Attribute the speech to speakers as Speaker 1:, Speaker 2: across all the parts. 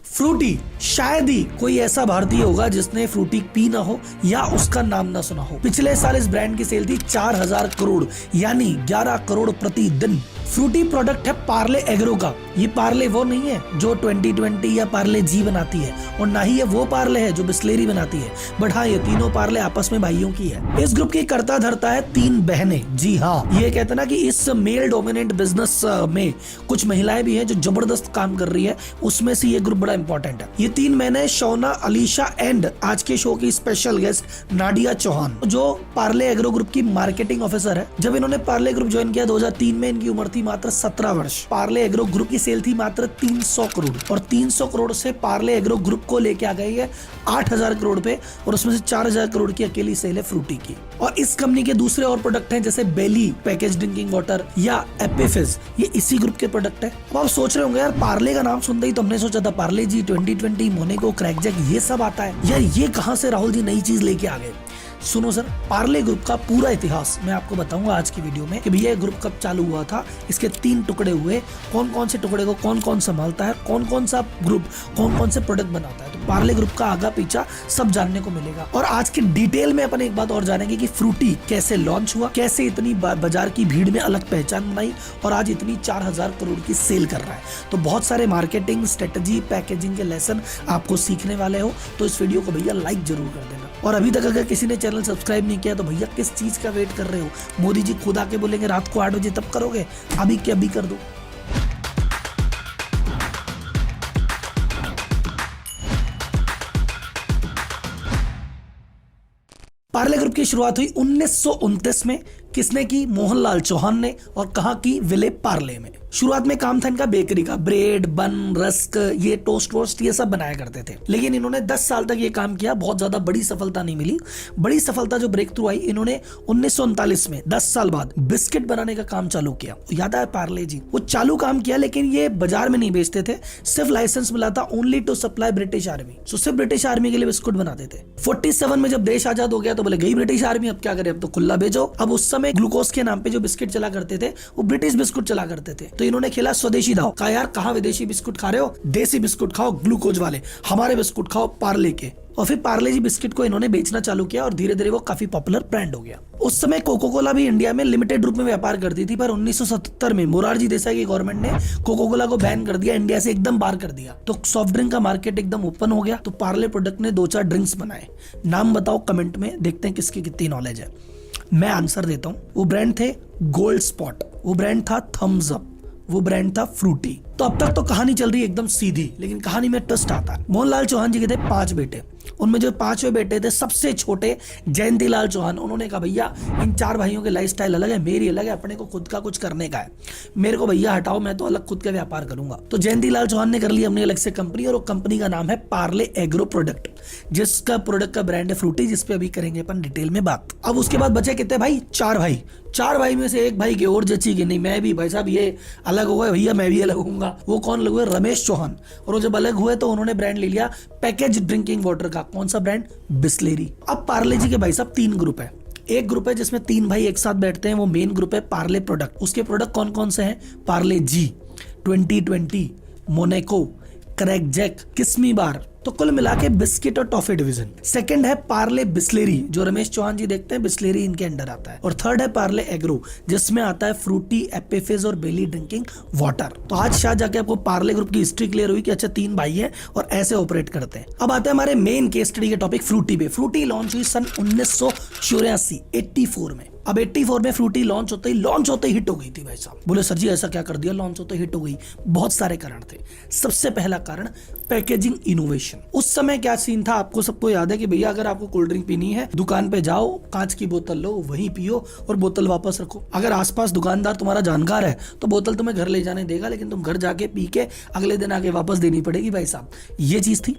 Speaker 1: Frooti, शायद ही कोई ऐसा भारतीय होगा जिसने फ्रूटी पी ना हो या उसका नाम ना सुना हो। पिछले साल इस ब्रांड की सेल थी 4000 करोड़ यानी 11 करोड़ प्रति दिन। फ्रूटी प्रोडक्ट है पार्ले एग्रो का। ये पार्ले वो नहीं है जो 2020 या पार्ले जी बनाती है, और ना ही ये वो पार्ले है जो बिस्लेरी बनाती है, बट हाँ ये तीनों पार्ले आपस में भाइयों की है। इस ग्रुप की करता धरता है 3 बहनें। जी हाँ, ये कहते ना कि इस मेल डोमिनेंट बिजनेस में कुछ महिलाएं भी हैं जो जबरदस्त काम कर रही है, उसमें से ये ग्रुप बड़ा इंपॉर्टेंट है। ये 3 बहनें शौना, अलीशा एंड आज के शो की स्पेशल गेस्ट नाडिया चौहान, जो पार्ले एग्रो ग्रुप की मार्केटिंग ऑफिसर है। जब इन्होंने पार्ले ग्रुप ज्वाइन किया 2003 में, इनकी उम्र थी मात्र 17 वर्ष। पार्ले एग्रो ग्रुप की सेल थी मात्र 300 करोड़, और 300 करोड़ से पार्ले एग्रो ग्रुप को लेके आ गई है 8000 करोड़ पे, और उसमें से 4000 करोड़ की अकेली सेल है फ्रूटी की। और इस कंपनी के दूसरे और प्रोडक्ट हैं जैसे बेली पैकेज ड्रिंकिंग वाटर या एपिफिज, ये इसी ग्रुप के प्रोडक्ट है। अब आप सोच रहे होंगे यार पार्ले का नाम सुनते ही तो हमने सोचा था पार्ले जी, 2020, मोनेको, क्रैकजैक ये सब आता है यार, ये कहां से राहुल जी नई चीज लेके आ गए। सुनो सर, पार्ले ग्रुप का पूरा इतिहास मैं आपको बताऊंगा आज की वीडियो में कि भैया ये ग्रुप कब चालू हुआ था, इसके 3 टुकड़े हुए, कौन कौन से टुकड़े को कौन कौन संभालता है, कौन कौन सा ग्रुप कौन कौन से प्रोडक्ट बनाता है। तो पार्ले ग्रुप का आगा पीछा सब जानने को मिलेगा। और आज के डिटेल में अपन एक बात और जानेंगे कि फ्रूटी कैसे लॉन्च हुआ, कैसे इतनी बाजार की भीड़ में अलग पहचान बनाई, और आज इतनी 4000 करोड़ की सेल कर रहा है। तो बहुत सारे मार्केटिंग स्ट्रेटजी, पैकेजिंग के लेसन आपको सीखने वाले हो, तो इस वीडियो को भैया लाइक जरूर कर देना। और अभी तक अगर किसी ने चैनल सब्सक्राइब नहीं किया तो भैया किस चीज का वेट कर रहे हो। मोदी जी खुद आके बोलेंगे रात को 8 बजे तब करोगे, अभी क्या अभी कर दो। पार्ले ग्रुप की शुरुआत हुई 1929 में। किसने की? मोहनलाल चौहान ने। और कहाँ की? विले पार्ले में। शुरुआत में काम था इनका बेकरी का, ब्रेड, बन, रस्क, ये टोस्ट वोस्ट ये सब बनाया करते थे। लेकिन इन्होंने 10 साल तक ये काम किया, बहुत ज्यादा बड़ी सफलता नहीं मिली। बड़ी सफलता जो ब्रेक थ्रू आई, इन्होंने 1939 में 10 साल बाद बिस्किट बनाने का काम चालू किया। याद है पार्ले जी, वो चालू काम किया लेकिन ये बाजार में नहीं बेचते थे, सिर्फ लाइसेंस मिला था only to supply British army. So सिर्फ ब्रिटिश आर्मी के लिए बिस्कुट बनाते थे। 47 में जब देश आजाद हो गया तो बोले गई ब्रिटिश आर्मी, अब क्या करें, अब तो खुला भेजो। अब उस समय ग्लूकोज के नाम पे जो बिस्किट चला करते थे वो ब्रिटिश बिस्कुट चला करते थे। तो इन्होंने खेला स्वदेशी दाव, कहा यार कहां विदेशी बिस्कुट खा रहे हो, देसी बिस्कुट खाओ ग्लूकोज वाले, हमारे बिस्कुट खाओ पार्ले के। और फिर पार्ले जी बिस्किट को इन्होंने बेचना चालू किया और धीरे धीरे वो काफी पॉपुलर ब्रांड हो गया। उस समय कोको कोला भी इंडिया में लिमिटेड रूप में व्यापार करती थी, पर 1977 में मोरारजी देसाई की गवर्नमेंट ने कोको कोला को बैन कर दिया, इंडिया से एकदम बाहर कर दिया। तो सॉफ्ट ड्रिंक का मार्केट एकदम ओपन हो गया। तो पार्ले प्रोडक्ट ने 2-4 ड्रिंक्स बनाए, नाम बताओ कमेंट में, देखते हैं किसकी कितनी नॉलेज है। मैं आंसर देता हूं। वो ब्रांड थे गोल्ड स्पॉट, वो ब्रांड था थम्स अप, वो ब्रांड था फ्रूटी। तो अब तक तो कहानी चल रही है एकदम सीधी, लेकिन कहानी में ट्विस्ट आता है। मोहनलाल चौहान जी के थे 5 बेटे, उनमें जो 5वें बेटे थे सबसे छोटे जयंतीलाल चौहान, उन्होंने कहा भैया इन 4 भाइयों के लाइफस्टाइल अलग है, मेरी अलग है, अपने को खुद का कुछ करने का है, मेरे को भैया हटाओ, मैं तो अलग खुद का व्यापार करूंगा। तो जयंतीलाल चौहान ने कर ली अपनी अलग से कंपनी, और वो कंपनी का नाम है पार्ले एग्रो प्रोडक्ट, जिसका प्रोडक्ट का ब्रांड है फ्रूटी, जिसपे अभी करेंगे अपन डिटेल में बात। अब उसके बाद बचे कितने भाई? 4 भाई। 4 भाई में से एक भाई की और जची कि नहीं, मैं भी भाई साहब ये अलग हो गए भैया, मैं भी अलग होऊंगा। वो कौन अलग हुए? रमेश चौहान। और वो जब अलग हुए तो उन्होंने ब्रांड ले लिया पैकेज ड्रिंकिंग वाटर का। कौन सा ब्रांड? बिस्लेरी। अब पार्ले जी के भाई साहब 3 ग्रुप है। एक ग्रुप है जिसमें 3 भाई एक साथ बैठते हैं, वो मेन ग्रुप है पार्ले प्रोडक्ट। उसके प्रोडक्ट कौन कौन से हैं? पार्ले जी, 2020, मोनेको, क्रैकजैक, किस्मी बार। तो कुल मिला के बिस्किट और टॉफी डिवीजन। सेकंड है पार्ले बिस्लेरी, जो रमेश चौहान जी देखते हैं, बिस्लेरी इनके अंडर आता है। और थर्ड है पार्ले एग्रो, जिसमें आता है फ्रूटी, एपिफिज और बेली ड्रिंकिंग वाटर। तो आज शायद जाके आपको पार्ले ग्रुप की हिस्ट्री क्लियर हुई कि अच्छा 3 भाई हैं और ऐसे ऑपरेट करते हैं। अब आते हैं हमारे मेन केस स्टडी के टॉपिक फ्रूटी पे। फ्रूटी लॉन्च हुई सन 1984 84 में। अब 84 में फ्रूटी लॉन्च होते ही हिट हो गई थी भाई साहब। बोले सर जी ऐसा क्या कर दिया, लॉन्च होते ही हिट हो गई? बहुत सारे कारण थे। सबसे पहला कारण पैकेजिंग इनोवेशन। उस समय क्या सीन था आपको सबको याद है कि भैया अगर आपको कोल्ड ड्रिंक पीनी है, दुकान पे जाओ, कांच की बोतल लो, वहीं पियो और बोतल वापस रखो। अगर आसपास दुकानदार तुम्हारा जानकार है तो बोतल तुम्हें घर ले जाने देगा, लेकिन तुम घर जाके पी के अगले दिन आके वापस देनी पड़ेगी भाई साहब। ये चीज थी।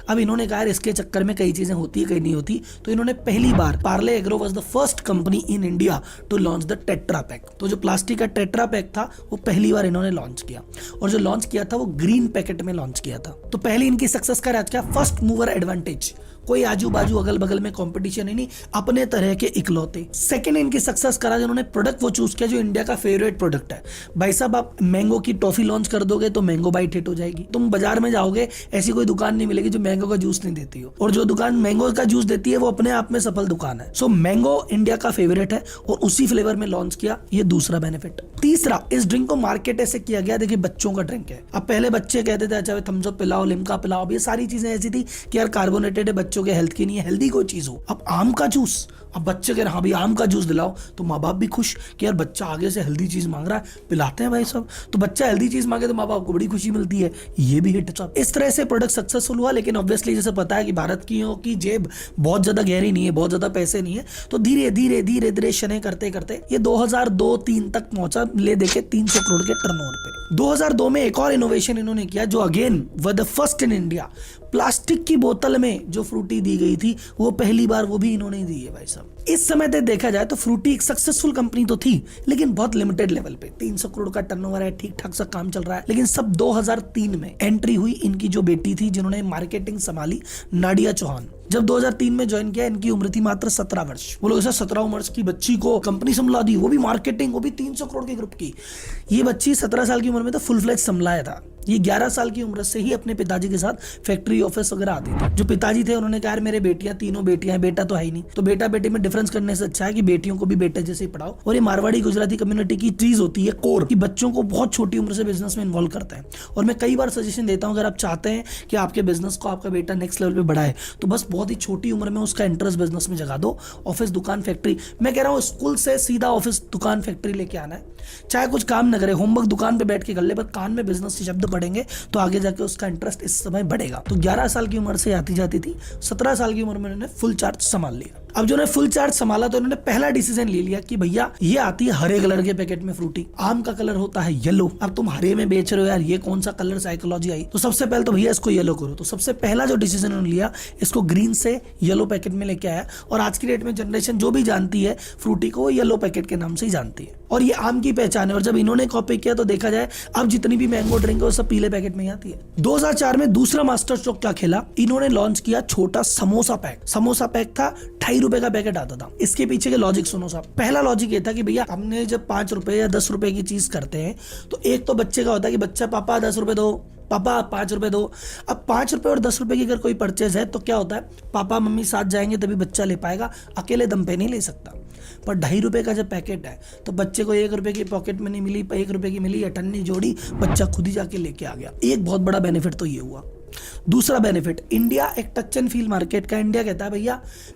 Speaker 1: अब इन्होंने कहा इसके चक्कर में कई चीजें होती है, कई नहीं होती। तो इन्होंने पहली बार, Parle agro was the first company in India to launch the Tetra Pak. तो जो प्लास्टिक का टेट्रा पैक था वो पहली बार इन्होंने लॉन्च किया, और जो लॉन्च किया था वो ग्रीन पैकेट में लॉन्च किया था। तो पहली इनकी सक्सेस का राज क्या? First mover advantage. कोई आजू बाजू अगल बगल में कंपटीशन ही नहीं, अपने तरह के इकलौते। सेकंड इनकी सक्सेस करा जिन्होंने प्रोडक्ट वो चूज किया जो इंडिया का फेवरेट प्रोडक्ट है। भाई साहब आप मैंगो की टॉफी लॉन्च कर दोगे तो मैंगो बाइट हिट हो जाएगी। तुम बाजार में जाओगे ऐसी कोई दुकान नहीं मिलेगी जो मैंगो का जूस नहीं देती हो, और जो दुकान मैंगो का जूस देती है वो अपने आप में सफल दुकान है। सो मैंगो इंडिया का फेवरेट है और उसी फ्लेवर में लॉन्च किया, ये दूसरा बेनिफिट। तीसरा, इस ड्रिंक को मार्केट ऐसे किया गया, देखिए बच्चों का ड्रिंक है। अब पहले बच्चे कहते थे अच्छा थम्स अप पिलाओ, लिम्का पिलाओ, अब ये सारी चीजें ऐसी थी कि यार कार्बोनेटेड है, बच्चों के हेल्थ की नहीं है, हेल्दी कोई चीज हो। अब आम का जूस, अब बच्चे कह रहे हाँ भाई आम का जूस दिलाओ, तो माँ बाप भी खुश कि यार बच्चा आगे से हेल्दी चीज मांग रहा है, पिलाते हैं भाई सब। तो बच्चा हेल्दी चीज मांगे तो माँ बाप को बड़ी खुशी मिलती है, ये भी हिट था। इस तरह से प्रोडक्ट सक्सेसफुल हुआ। लेकिन ऑब्वियसली जैसे पता है कि भारत की जेब बहुत ज्यादा गहरी नहीं है, बहुत ज्यादा पैसे नहीं है, तो धीरे धीरे धीरे धीरे शने करते करते ये 2002-03 तक पहुंचा, ले देके 300 करोड़ के टर्नओवर पे। 2002 में एक और इनोवेशन इन्होंने किया जो अगेन व the first in India. Plastic की बोतल में जो फ्रूटी दी गई थी वो पहली बार वो भी इन्होंने दी है भाई साहब। इस समय तक देखा जाए तो फ्रूटी एक सक्सेसफुल कंपनी तो थी, लेकिन बहुत लिमिटेड लेवल पे। 300 करोड़ का टर्नओवर है, ठीक ठाक सा काम चल रहा है। लेकिन सब 2003 में एंट्री हुई इनकी जो बेटी थी जिन्होंने मार्केटिंग संभाली, नाडिया चौहान। जब 2003 में ज्वाइन किया, इनकी उम्र थी मात्र 17 वर्ष। वो लोग 17 वर्ष की बच्ची को कंपनी संभला दी, वो भी मार्केटिंग, वो भी 300 करोड़ के ग्रुप की। ये बच्ची 17 साल की उम्र में तो फुल फ्लेज संभलाया था। ये 11 साल की उम्र से ही अपने पिताजी के साथ फैक्ट्री ऑफिस वगैरह आती थी। जो पिताजी थे उन्होंने कहा मेरे बेटियां, तीनों बेटियां हैं, बेटा तो है ही नहीं, तो बेटा बेटी में डिफरेंस करने से अच्छा है कि बेटियों को भी बेटे जैसे ही पढ़ाओ। और ये मारवाड़ी गुजराती कम्युनिटी की चीज होती है कोर, कि बच्चों को बहुत छोटी उम्र से बिजनेस में इन्वॉल्व करते हैं। और मैं कई बार सजेशन देता हूं, अगर आप चाहते हैं कि आपके बिजनेस को आपका बेटा नेक्स्ट लेवल पे बढ़ाए, तो बस बहुत ही छोटी उम्र में उसका इंटरेस्ट बिजनेस में जगा दो। ऑफिस, दुकान, फैक्ट्री, मैं कह रहा हूँ स्कूल से सीधा ऑफिस, दुकान, फैक्ट्री लेके आना है। चाहे कुछ काम न करे, होमवर्क दुकान पे बैठ के कर ले, पर कान में बिजनेस के शब्द पढ़ेंगे तो आगे जाके उसका इंटरेस्ट इस समय बढ़ेगा। तो 11 साल की उम्र से आती जाती थी, 17 साल की उम्र में उन्होंने फुल चार्ज संभाल लिया। अब जो फुल चार्ज संभाला तो उन्होंने पहला डिसीजन ले लिया कि भैया ये आती है हरे कलर के पैकेट में फ्रूटी, आम का कलर होता है येलो, अब तुम हरे में बेच रहे हो यार, ये कौन सा कलर साइकोलॉजी आई, तो सबसे पहले तो भैया इसको येलो करो। तो सबसे पहला जो डिसीजन उन्होंने लिया, इसको ग्रीन से येलो पैकेट में लेके आया। और आज की डेट में जनरेशन जो भी जानती है फ्रूटी को, वो येलो पैकेट के नाम से ही जानती है, और ये आम की पहचान है। और जब इन्होंने कॉपी किया तो देखा जाए अब जितनी भी मैंगो ड्रिंक है वो सब पीले पैकेट में ही आती है। 2004 में दूसरा मास्टर स्ट्रोक क्या खेला, इन्होंने लॉन्च किया छोटा समोसा पैक। समोसा पैक था, 2.5 रुपए का पैकेट आता था। इसके पीछे के लॉजिक सुनो साहब। पहला लॉजिक ये था कि भैया हमने जब 5 रुपए या 10 रुपए की चीज करते हैं तो एक तो बच्चे का होता है कि बच्चा पापा 10 रुपए दो, पापा 5 रुपए दो। अब 5 रुपए और 10 रुपए की अगर कोई परचेज है तो क्या होता है, पापा मम्मी साथ जाएंगे तभी बच्चा ले पाएगा, अकेले दम पे नहीं ले सकता। पर 2.5 रुपए का जब पैकेट है तो बच्चे को 1 रुपए की पॉकेट मनी मिली, 1 रुपए की मिली, अठन्नी जोड़ी, बच्चा खुद ही जाके लेके आ गया। एक बहुत बड़ा बेनिफिट तो ये हुआ। दूसरा बेनिफिट, इंडिया एक टच एंड फील मार्केट का। इंडिया कहता है भैया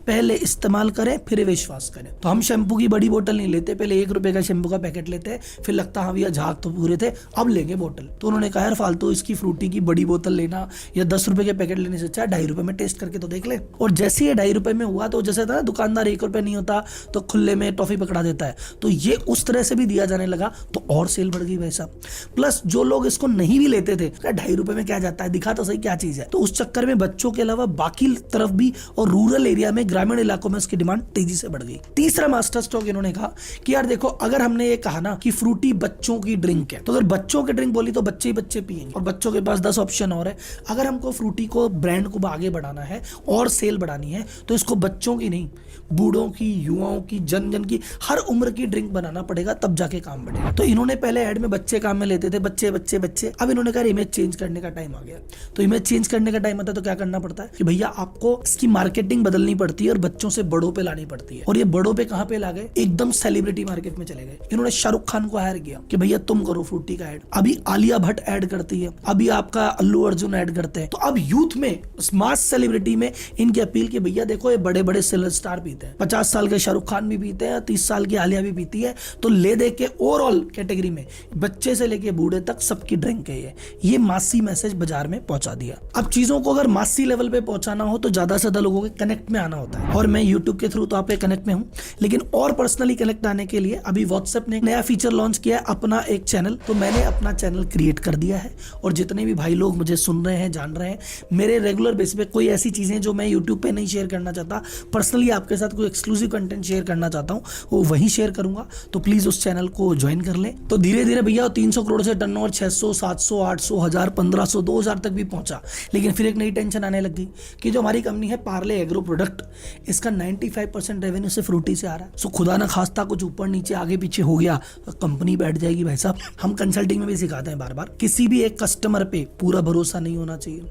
Speaker 1: पहले इस्तेमाल करें फिर विश्वास करें। तो हम शैम्पू की बड़ी बोतल नहीं लेते, पहले 1 रुपए का शैम्पू का पैकेट लेते हैं, फिर लगता हाँ भैया झाग तो पूरे थे, अब लेंगे बोतल। तो उन्होंने कहा यार फालतू इसकी फ्रूटी की बड़ी बोतल लेना या 10 रुपए के पैकेट लेने से अच्छा 2.5 रुपए में टेस्ट करके तो देख ले। और जैसे ये 2.5 रुपए में हुआ तो जैसे था ना दुकानदार 1 रुपए नहीं होता तो खुले में टॉफी पकड़ा देता है, तो ये उस तरह से भी दिया जाने लगा, तो और सेल बढ़ गई भाई साहब। प्लस जो लोग इसको नहीं भी लेते थे, 2.5 रुपए में क्या जाता है, दिखा तो सही क्या चीज है, तो उस चक्कर में बच्चों के अलावा बाकी तरफ भी और रूरल एरिया में, ग्रामीण इलाकों में उसकी डिमांड तेजी से बढ़ गई। तीसरा मास्टर स्ट्रोक इन्होंने कहा कि यार देखो अगर हमने ये कहा ना कि फ्रूटी बच्चों की ड्रिंक है, तो अगर बच्चों की ड्रिंक बोली तो बच्चे ही बच्चे पिएंगे, और बच्चों के पास 10 ऑप्शन और है। अगर हमको फ्रूटी को, ब्रांड को आगे बढ़ाना है और सेल बढ़ानी है तो इसको बच्चों की नहीं, बूढ़ों की, युवाओं की, जन जन की, हर उम्र की ड्रिंक बनाना पड़ेगा, तब जाके काम बढ़ेगा। तो इन्होंने पहले ऐड में बच्चे काम में लेते थे, बच्चे बच्चे बच्चे, अब इन्होंने कहा इमेज चेंज करने का टाइम आ गया। तो इमेज चेंज करने का टाइम आता है तो क्या करना पड़ता है कि भैया आपको इसकी मार्केटिंग बदलनी पड़ती है और बच्चों से बड़ों पे लानी पड़ती है। और ये बड़ों पे कहां पे ला गए, एकदम सेलिब्रिटी मार्केट में चले गए। इन्होंने शाहरुख खान को हायर किया कि भैया तुम करो फ्रूटी का ऐड, अभी आलिया भट्ट ऐड करती है, अभी आपका अल्लू अर्जुन ऐड करते हैं। तो अब यूथ में, मास सेलिब्रिटी में इनकी अपील की भैया देखो ये बड़े बड़े सेलर स्टार पीते हैं, 50 साल के शाहरुख खान भी पीते हैं, 30 साल की आलिया भी पीती है, तो ले दे के ओवरऑल कैटेगरी में बच्चे से लेके बूढ़े तक सबकी ड्रिंक है ये मासी मैसेज बाजार में पहुंचा दिया। अब चीजों को अगर मासी लेवल पे पहुंचाना हो तो ज्यादा से ज्यादा लोगों के कनेक्ट में आना होता है, और मैं यूट्यूब के थ्रू तो आप कनेक्ट में हूं, लेकिन और पर्सनली कनेक्ट आने के लिए अभी व्हाट्सएप ने एक नया फीचर लॉन्च किया है, अपना एक चैनल। तो मैंने अपना चैनल क्रिएट कर दिया है, और जितने भी भाई लोग मुझे सुन रहे हैं, जान रहे हैं, मेरे रेगुलर बेस पे कोई ऐसी चीजें जो मैं यूट्यूब पे नहीं शेयर करना चाहता, पर्सनली आपके साथ कोई एक्सक्लूसिव कंटेंट शेयर करना चाहता हूं, वो वहीं शेयर करूंगा। तो प्लीज उस चैनल को ज्वाइन कर लें। तो धीरे धीरे भैया 300 करोड़ से टर्नओवर 600, 700, 800, 1000, 1500, 2000 तक भी पहुंचा सोचा, लेकिन फिर एक नई टेंशन आने लगी कि जो हमारी कंपनी है पार्ले एग्रो प्रोडक्ट, इसका 95% रेवेन्यू सिर्फ फ्रूटी से आ रहा है। सो खुदा ना खास्ता कुछ ऊपर नीचे आगे पीछे हो गया तो कंपनी बैठ जाएगी भाई साहब। हम कंसल्टिंग में भी सिखाते हैं बार बार, किसी भी एक कस्टमर पे पूरा भरोसा नहीं होना चाहिए।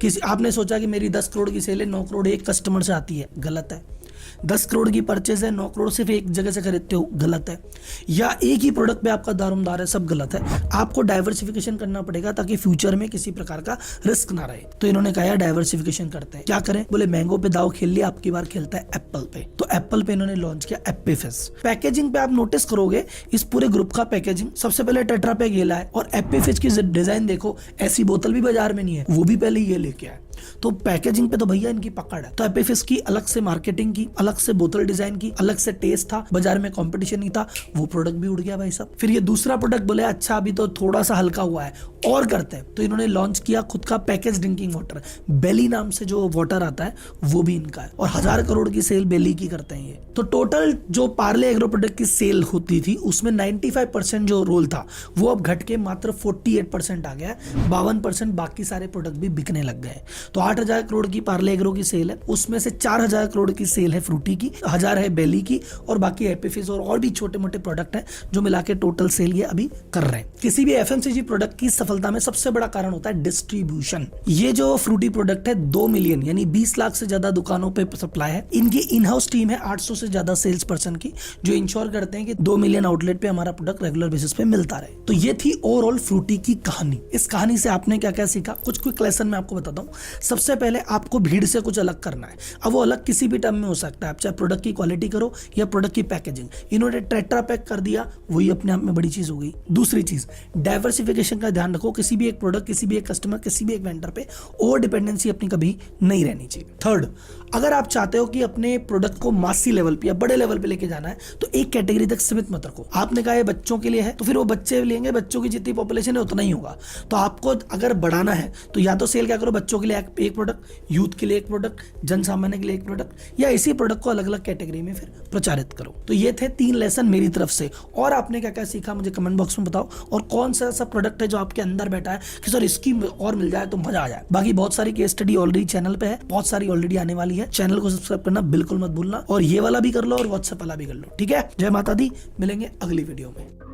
Speaker 1: किसी आपने सोचा कि मेरी 10 करोड़ की सेल है, 9 करोड़ एक कस्टमर से आती है, गलत है। 10 करोड़ की परचेज है, 9 करोड़ सिर्फ एक जगह से खरीदते हो, गलत है। या एक ही प्रोडक्ट पे आपका दारोमदार है, सब गलत है। आपको डाइवर्सिफिकेशन करना पड़ेगा ताकि फ्यूचर में किसी प्रकार का रिस्क ना रहे। तो इन्होंने कहा डाइवर्सिफिकेशन करते हैं, क्या करें? बोले मैंगो पे दाव खेल लिया, आपकी बार खेलता है एप्पल पे। तो एप्पल पे इन्होंने लॉन्च किया एप्पीफिज। पैकेजिंग पे आप नोटिस करोगे इस पूरे ग्रुप का पैकेजिंग, सबसे पहले टेट्रा पैक ये लाए और एप्पीफिज की डिजाइन देखो, ऐसी बोतल भी बाजार में नहीं है, वो भी पहले ये लेके आए। तो पैकेजिंग पे तो भैया इनकी पकड़ है। तो एप्पीफिज की अलग से मार्केटिंग की, अलग से बोतल डिजाइन की, अलग से टेस्ट था, बाजार में कंपटीशन नहीं था, वो प्रोडक्ट भी उड़ गया भाई साहब। फिर ये दूसरा प्रोडक्ट बोले अच्छा अभी तो थोड़ा सा हल्का हुआ है और करते हैं, तो इन्होंने लॉन्च किया खुद का पैकेज ड्रिंकिंग वाटर, बेली नाम से जो वाटर आता है वो भी इनका है और 1000 करोड़ की सेल बेली की करते हैं ये। तो टोटल जो पार्ले एग्रो प्रोडक्ट की सेल होती थी उसमें 95% जो रोल था वो अब घट के मात्र 48% आ गया है। 52% बाकी सारे प्रोडक्ट भी बिकने लग गए। तो 8000 करोड़ की पार्ले एग्रो की सेल है, उसमें से 4000 करोड़ की सेल है फ्रूटी की, 1000 है बेली की और बाकी एप्पीफिज और भी छोटे मोटे प्रोडक्ट हैं जो मिला के टोटल सेल ये अभी कर रहे हैं। किसी भी एफएमसीजी प्रोडक्ट की सफलता में सबसे बड़ा कारण होता है डिस्ट्रीब्यूशन। ये जो फ्रूटी प्रोडक्ट है 2 मिलियन यानी 20 लाख से ज्यादा दुकानों पे सप्लाई है। इनकी इन हाउस टीम है 800 से ज्यादा सेल्स पर्सन की जो इंश्योर करते हैं कि 2 मिलियन आउटलेट पे हमारा प्रोडक्ट रेगुलर बेसिस पे मिलता रहे। तो ये थी ओवरऑल फ्रूटी की कहानी। इस कहानी से आपने क्या क्या सीखा, कुछ क्विक लेसन मैं आपको बताता हूँ। सबसे पहले आपको भीड़ से कुछ अलग करना है। अब वो अलग किसी भी टर्म में हो सकता है, आप चाहे प्रोडक्ट की क्वालिटी करो या प्रोडक्ट की पैकेजिंग। इन्होंने टेट्रा पैक कर दिया, वही अपने आप में बड़ी चीज हो गई। दूसरी चीज डाइवर्सिफिकेशन का ध्यान रखो, किसी भी एक प्रोडक्ट, किसी भी एक कस्टमर, किसी भी एक वेंडर पे ओवर डिपेंडेंसी अपनी कभी नहीं रहनी चाहिए। थर्ड, अगर आप चाहते हो कि अपने प्रोडक्ट को मासी लेवल पे या बड़े लेवल पे लेके जाना है तो एक कैटेगरी तक सीमित मत रखो। आपने कहा ये बच्चों के लिए है तो फिर वो बच्चे लेंगे, बच्चों की जितनी पॉपुलेशन है उतना ही होगा। तो आपको अगर बढ़ाना है तो या तो सेल क्या करो, बच्चों के लिए एक प्रोडक्ट, यूथ के लिए एक प्रोडक्ट, जन सामान्य के लिए एक प्रोडक्ट, या इसी प्रोडक्ट को अलग अलग कैटेगरी में फिर प्रचारित करो। तो ये थे 3 लेसन मेरी तरफ से। और आपने क्या क्या सीखा मुझे कमेंट बॉक्स में बताओ, और कौन सा ऐसा प्रोडक्ट है जो आपके अंदर बैठा है कि सर इसकी और मिल जाए तो मजा आ जाए। बाकी बहुत सारी केस स्टडी ऑलरेडी चैनल पे है, बहुत सारी ऑलरेडी आने वाली है। चैनल को सब्सक्राइब करना बिल्कुल मत भूलना और ये वाला भी कर लो और व्हाट्सएप वाला भी कर लो, ठीक है। जय माता दी, मिलेंगे अगली वीडियो में।